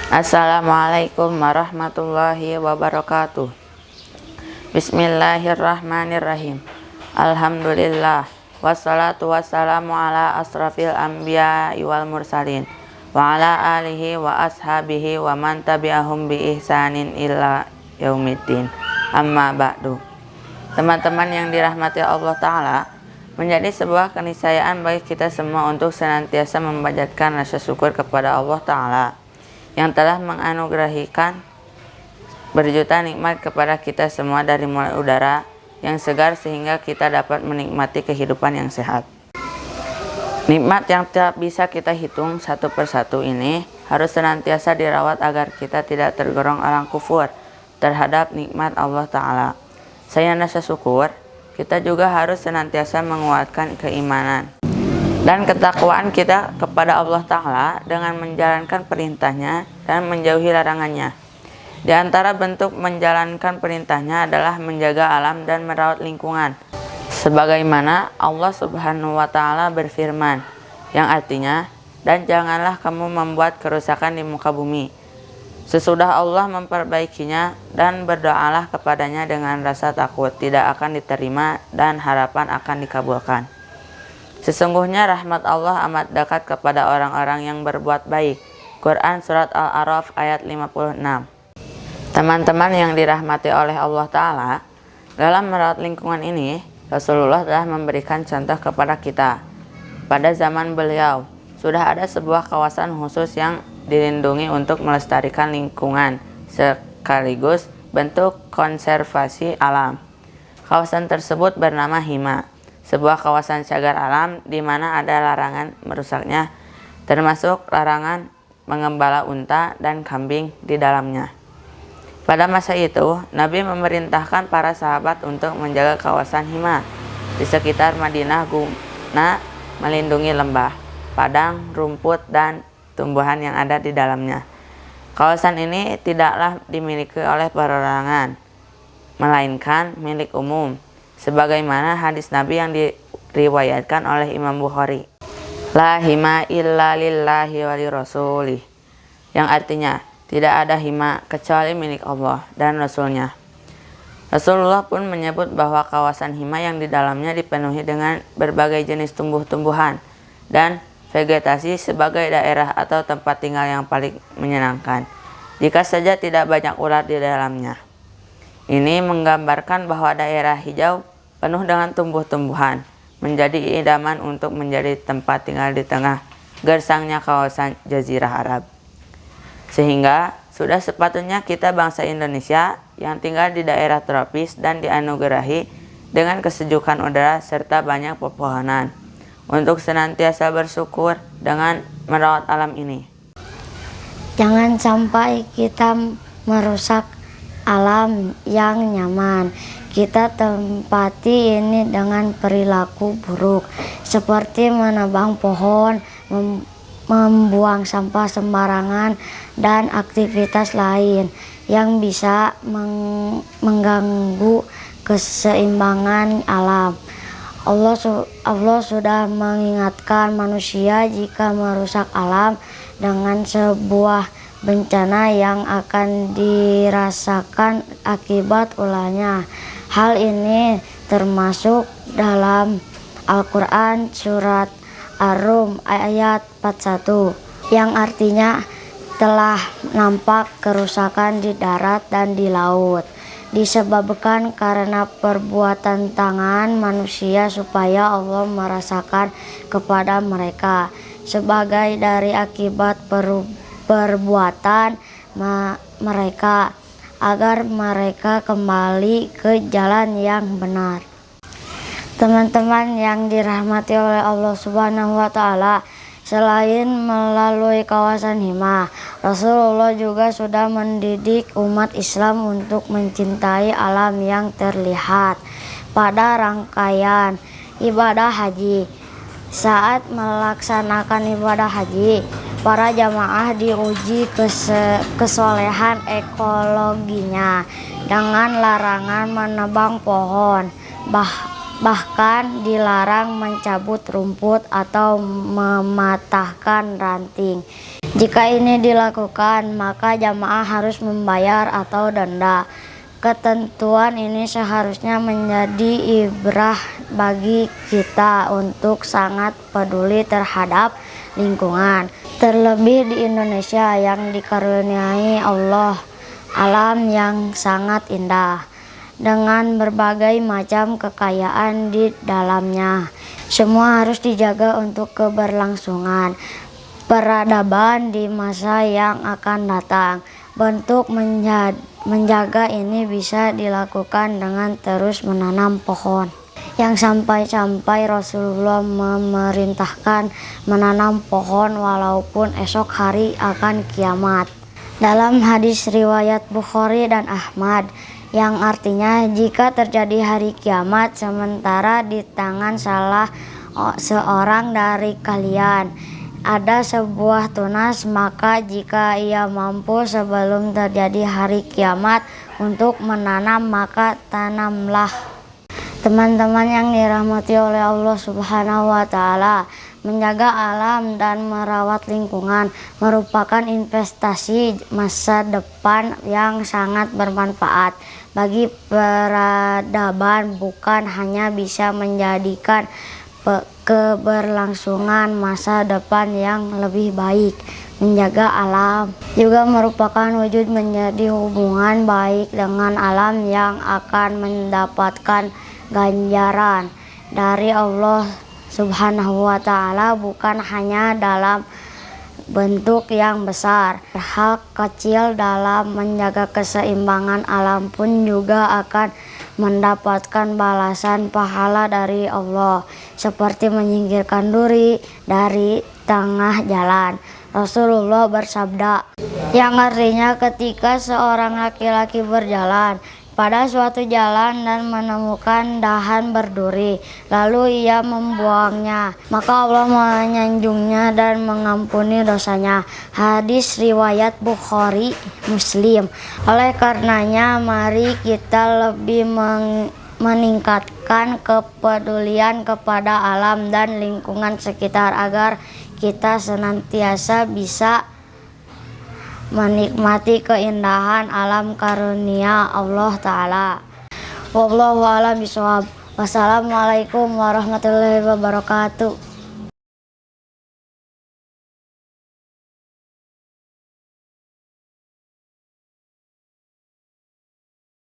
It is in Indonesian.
Assalamualaikum warahmatullahi wabarakatuh. Bismillahirrahmanirrahim. Alhamdulillah. Wassalatu wassalamu ala asrafil anbiya wal mursalin wa ala alihi wa ashabihi wa man tabi'ahum bi ihsanin ila yaumiddin. Amma ba'du. Teman-teman yang dirahmati Allah Ta'ala, menjadi sebuah keniscayaan bagi kita semua untuk senantiasa memanjatkan rasa syukur kepada Allah Ta'ala yang telah menganugerahikan berjuta nikmat kepada kita semua, dari mulai udara yang segar sehingga kita dapat menikmati kehidupan yang sehat. Nikmat yang tak bisa kita hitung satu persatu ini harus senantiasa dirawat agar kita tidak tergolong orang kufur terhadap nikmat Allah Ta'ala. Selain rasa syukur, kita juga harus senantiasa menguatkan keimanan dan ketakwaan kita kepada Allah Ta'ala dengan menjalankan perintahnya dan menjauhi larangannya. Di antara bentuk menjalankan perintahnya adalah menjaga alam dan merawat lingkungan, sebagaimana Allah Subhanahu wa Ta'ala berfirman, yang artinya, dan janganlah kamu membuat kerusakan di muka bumi. Sesudah Allah memperbaikinya, dan berdoalah kepadanya dengan rasa takut tidak akan diterima dan harapan akan dikabulkan. Sesungguhnya rahmat Allah amat dekat kepada orang-orang yang berbuat baik. Quran Surat Al-A'raf ayat 56. Teman-teman yang dirahmati oleh Allah Ta'ala, dalam merawat lingkungan ini, Rasulullah telah memberikan contoh kepada kita. Pada zaman beliau, sudah ada sebuah kawasan khusus yang dilindungi untuk melestarikan lingkungan, sekaligus bentuk konservasi alam. Kawasan tersebut bernama Hima, sebuah kawasan cagar alam di mana ada larangan merusaknya, termasuk larangan mengembala unta dan kambing di dalamnya. Pada masa itu, Nabi memerintahkan para sahabat untuk menjaga kawasan Hima di sekitar Madinah guna melindungi lembah, padang, rumput, dan tumbuhan yang ada di dalamnya. Kawasan ini tidaklah dimiliki oleh perorangan, melainkan milik umum, sebagaimana hadis Nabi yang diriwayatkan oleh Imam Bukhari, la hima illa lillahi wa lirasulih, yang artinya tidak ada hima kecuali milik Allah dan Rasulnya. Rasulullah pun menyebut bahwa kawasan hima yang di dalamnya dipenuhi dengan berbagai jenis tumbuh-tumbuhan dan vegetasi sebagai daerah atau tempat tinggal yang paling menyenangkan, jika saja tidak banyak ular di dalamnya. Ini menggambarkan bahwa daerah hijau penuh dengan tumbuh-tumbuhan menjadi idaman untuk menjadi tempat tinggal di tengah gersangnya kawasan Jazirah Arab. Sehingga sudah sepatutnya kita bangsa Indonesia yang tinggal di daerah tropis dan dianugerahi dengan kesejukan udara serta banyak pepohonan untuk senantiasa bersyukur dengan merawat alam ini. Jangan sampai kita merusak alam yang nyaman. Kita tempati ini dengan perilaku buruk, seperti menebang pohon, membuang sampah sembarangan, dan aktivitas lain yang bisa mengganggu keseimbangan alam. Allah sudah mengingatkan manusia jika merusak alam dengan sebuah bencana yang akan dirasakan akibat ulahnya. Hal ini termasuk dalam Al-Quran Surat Ar-Rum ayat 41, yang artinya telah nampak kerusakan di darat dan di laut, disebabkan karena perbuatan tangan manusia, supaya Allah merasakan kepada mereka sebagai dari akibat perbuatan mereka, agar mereka kembali ke jalan yang benar. Teman-teman yang dirahmati oleh Allah Subhanahu wa Ta'ala, selain melalui kawasan Hima, Rasulullah juga sudah mendidik umat Islam untuk mencintai alam yang terlihat pada rangkaian ibadah haji. Saat melaksanakan ibadah haji, para jamaah diuji kesolehan ekologinya dengan larangan menebang pohon, bahkan dilarang mencabut rumput atau mematahkan ranting. Jika ini dilakukan, maka jamaah harus membayar atau denda. Ketentuan ini seharusnya menjadi ibrah bagi kita untuk sangat peduli terhadap lingkungan. Terlebih di Indonesia yang dikaruniai Allah alam yang sangat indah dengan berbagai macam kekayaan di dalamnya. Semua harus dijaga untuk keberlangsungan peradaban di masa yang akan datang. Bentuk menjaga ini bisa dilakukan dengan terus menanam pohon. Yang sampai-sampai Rasulullah memerintahkan menanam pohon walaupun esok hari akan kiamat. Dalam hadis riwayat Bukhari dan Ahmad, yang artinya jika terjadi hari kiamat sementara di tangan salah seorang dari kalian ada sebuah tunas, maka jika ia mampu sebelum terjadi hari kiamat untuk menanam, maka tanamlah. Teman-teman yang dirahmati oleh Allah Subhanahu wa Ta'ala, menjaga alam dan merawat lingkungan merupakan investasi masa depan yang sangat bermanfaat bagi peradaban, bukan hanya bisa menjadikan keberlangsungan masa depan yang lebih baik. Menjaga alam juga merupakan wujud menjadi hubungan baik dengan alam yang akan mendapatkan ganjaran dari Allah Subhanahu wa Ta'ala, bukan hanya dalam bentuk yang besar. Hal kecil dalam menjaga keseimbangan alam pun juga akan mendapatkan balasan pahala dari Allah, seperti menyingkirkan duri dari tengah jalan. Rasulullah bersabda, yang artinya ketika seorang laki-laki berjalan pada suatu jalan dan menemukan dahan berduri, lalu ia membuangnya, maka Allah menyanjungnya dan mengampuni dosanya. Hadis riwayat Bukhari Muslim. Oleh karenanya, mari kita lebih meningkatkan kepedulian kepada alam dan lingkungan sekitar agar kita senantiasa bisa menikmati keindahan alam karunia Allah Ta'ala. Wallahu a'lam bishawab. Wassalamualaikum warahmatullahi wabarakatuh.